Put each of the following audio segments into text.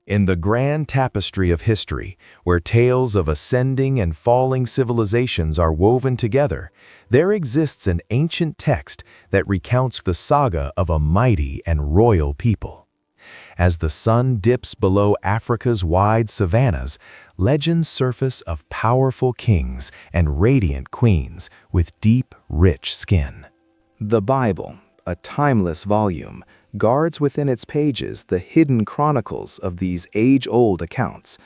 In the grand tapestry of history, where tales of ascending and falling civilizations are woven together, there exists an ancient text that recounts the saga of a mighty and royal people. As the sun dips below Africa's wide savannas, legends surface of powerful kings and radiant queens with deep, rich skin. The Bible, a timeless volume, guards within its pages the hidden chronicles of these age-old accounts.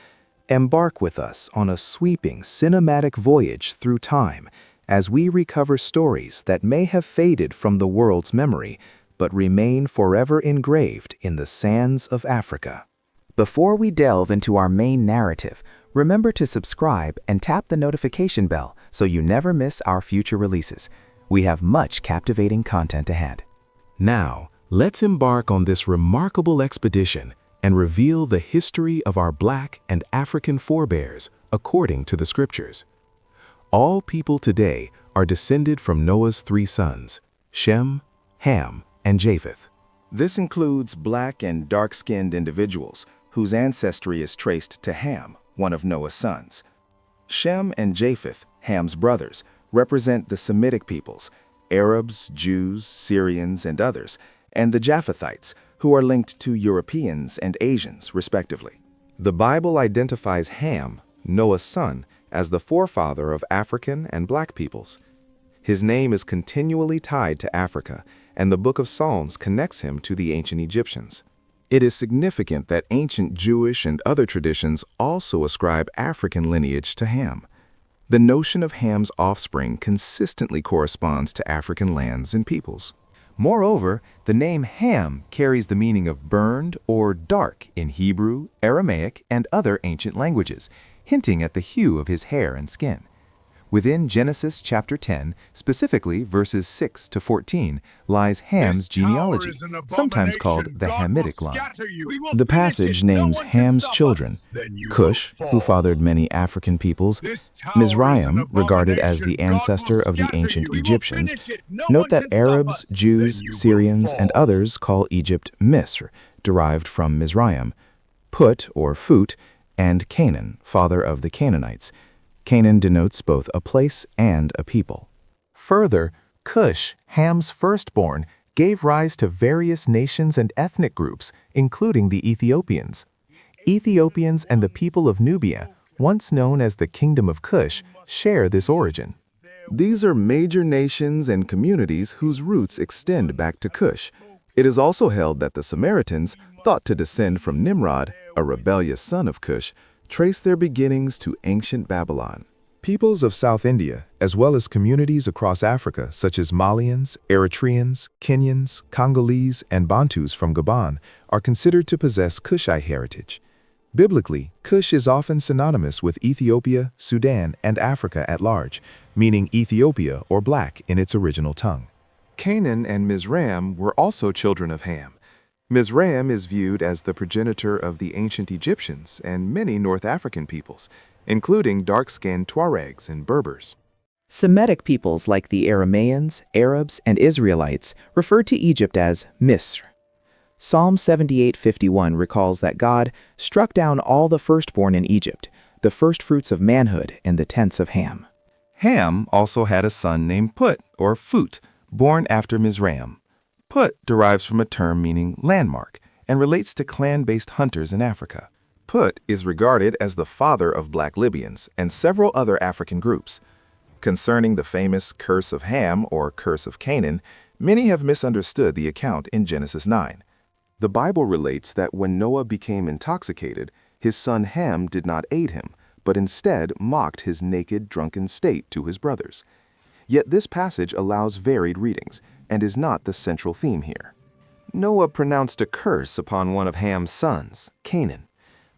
Embark with us on a sweeping cinematic voyage through time as we recover stories that may have faded from the world's memory but remain forever engraved in the sands of Africa. Before we delve into our main narrative, remember to subscribe and tap the notification bell so you never miss our future releases. We have much captivating content ahead. Now, let's embark on this remarkable expedition and reveal the history of our Black and African forebears according to the scriptures. All people today are descended from Noah's three sons, Shem, Ham, and Japheth. This includes black and dark-skinned individuals whose ancestry is traced to Ham, one of Noah's sons. Shem and Japheth, Ham's brothers, represent the Semitic peoples, Arabs, Jews, Syrians, and others, and the Japhethites, who are linked to Europeans and Asians, respectively. The Bible identifies Ham, Noah's son, as the forefather of African and Black peoples. His name is continually tied to Africa, and the Book of Psalms connects him to the ancient Egyptians. It is significant that ancient Jewish and other traditions also ascribe African lineage to Ham. The notion of Ham's offspring consistently corresponds to African lands and peoples. Moreover, the name Ham carries the meaning of burned or dark in Hebrew, Aramaic, and other ancient languages, hinting at the hue of his hair and skin. Within Genesis chapter 10, specifically verses 6 to 14, lies Ham's genealogy, sometimes called the Hamitic line. The passage names Ham's children, Cush, who fathered many African peoples, Mizraim, regarded as the ancestor of the ancient Egyptians. Note that Arabs, Jews, Syrians, and others call Egypt Misr, derived from Mizraim, Put or Phut, and Canaan, father of the Canaanites. Canaan denotes both a place and a people. Further, Cush, Ham's firstborn, gave rise to various nations and ethnic groups, including the Ethiopians. Ethiopians and the people of Nubia, once known as the Kingdom of Cush, share this origin. These are major nations and communities whose roots extend back to Cush. It is also held that the Samaritans, thought to descend from Nimrod, a rebellious son of Cush, trace their beginnings to ancient Babylon. Peoples of South India, as well as communities across Africa such as Malians, Eritreans, Kenyans, Congolese, and Bantus from Gabon, are considered to possess Kushite heritage. Biblically, Cush is often synonymous with Ethiopia, Sudan, and Africa at large, meaning Ethiopia or black in its original tongue. Canaan and Mizraim were also children of Ham. Mizraim is viewed as the progenitor of the ancient Egyptians and many North African peoples, including dark-skinned Tuaregs and Berbers. Semitic peoples like the Aramaeans, Arabs, and Israelites referred to Egypt as Misr. Psalm 78:51 recalls that God struck down all the firstborn in Egypt, the firstfruits of manhood in the tents of Ham. Ham also had a son named Put, or Phut, born after Mizraim. Put derives from a term meaning landmark and relates to clan-based hunters in Africa. Put is regarded as the father of Black Libyans and several other African groups. Concerning the famous Curse of Ham or Curse of Canaan, many have misunderstood the account in Genesis 9. The Bible relates that when Noah became intoxicated, his son Ham did not aid him, but instead mocked his naked, drunken state to his brothers. Yet this passage allows varied readings and is not the central theme here. Noah pronounced a curse upon one of Ham's sons, Canaan.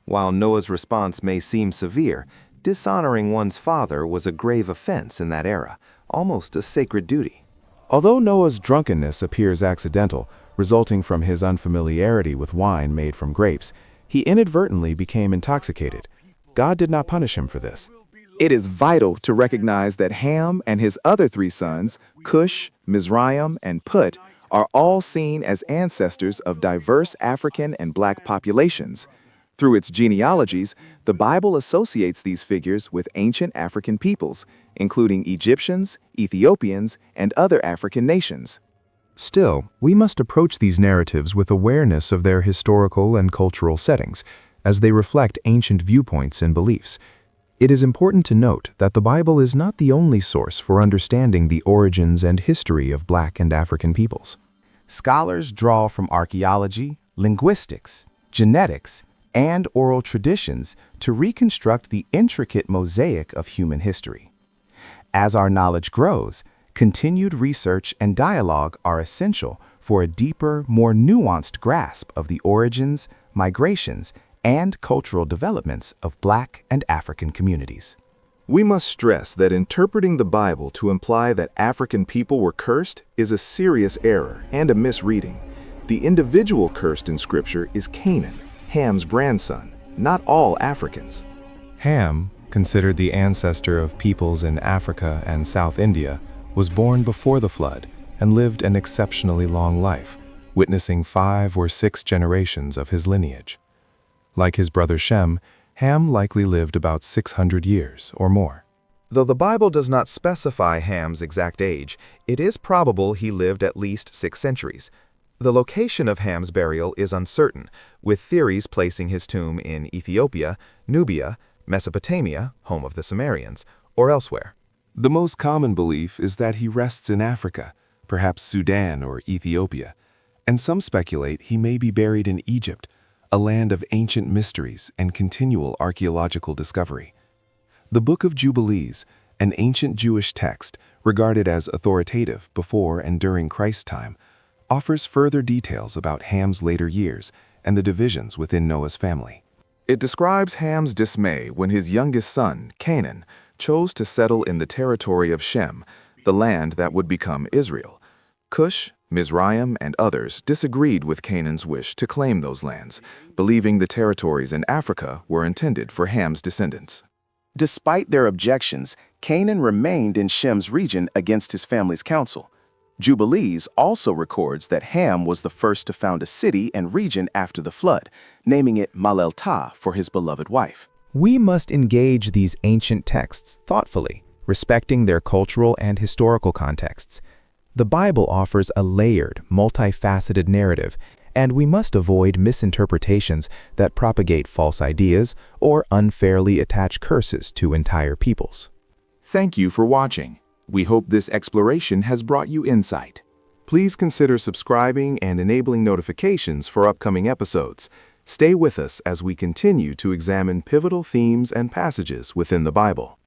While Noah's response may seem severe, dishonoring one's father was a grave offense in that era, almost a sacred duty. Although Noah's drunkenness appears accidental, resulting from his unfamiliarity with wine made from grapes, he inadvertently became intoxicated. God did not punish him for this. It is vital to recognize that Ham and his other three sons, Cush, Mizraim, and Put, are all seen as ancestors of diverse African and Black populations. Through its genealogies, the Bible associates these figures with ancient African peoples, including Egyptians, Ethiopians, and other African nations. Still, we must approach these narratives with awareness of their historical and cultural settings, as they reflect ancient viewpoints and beliefs. It is important to note that the Bible is not the only source for understanding the origins and history of Black and African peoples. Scholars draw from archaeology, linguistics, genetics, and oral traditions to reconstruct the intricate mosaic of human history. As our knowledge grows, continued research and dialogue are essential for a deeper, more nuanced grasp of the origins, migrations, and cultural developments of Black and African communities. We must stress that interpreting the Bible to imply that African people were cursed is a serious error and a misreading. The individual cursed in Scripture is Canaan, Ham's grandson, not all Africans. Ham, considered the ancestor of peoples in Africa and South India, was born before the flood and lived an exceptionally long life, witnessing 5 or 6 generations of his lineage. Like his brother Shem, Ham likely lived about 600 years or more. Though the Bible does not specify Ham's exact age, it is probable he lived at least 6 centuries. The location of Ham's burial is uncertain, with theories placing his tomb in Ethiopia, Nubia, Mesopotamia, home of the Sumerians, or elsewhere. The most common belief is that he rests in Africa, perhaps Sudan or Ethiopia, and some speculate he may be buried in Egypt, a land of ancient mysteries and continual archaeological discovery. The Book of Jubilees, an ancient Jewish text regarded as authoritative before and during Christ's time, offers further details about Ham's later years and the divisions within Noah's family. It describes Ham's dismay when his youngest son, Canaan, chose to settle in the territory of Shem, the land that would become Israel. Cush, Mizraim, and others disagreed with Canaan's wish to claim those lands, believing the territories in Africa were intended for Ham's descendants. Despite their objections, Canaan remained in Shem's region against his family's counsel. Jubilees also records that Ham was the first to found a city and region after the flood, naming it Malel-Ta for his beloved wife. We must engage these ancient texts thoughtfully, respecting their cultural and historical contexts. The Bible offers a layered, multifaceted narrative, and we must avoid misinterpretations that propagate false ideas or unfairly attach curses to entire peoples. Thank you for watching. We hope this exploration has brought you insight. Please consider subscribing and enabling notifications for upcoming episodes. Stay with us as we continue to examine pivotal themes and passages within the Bible.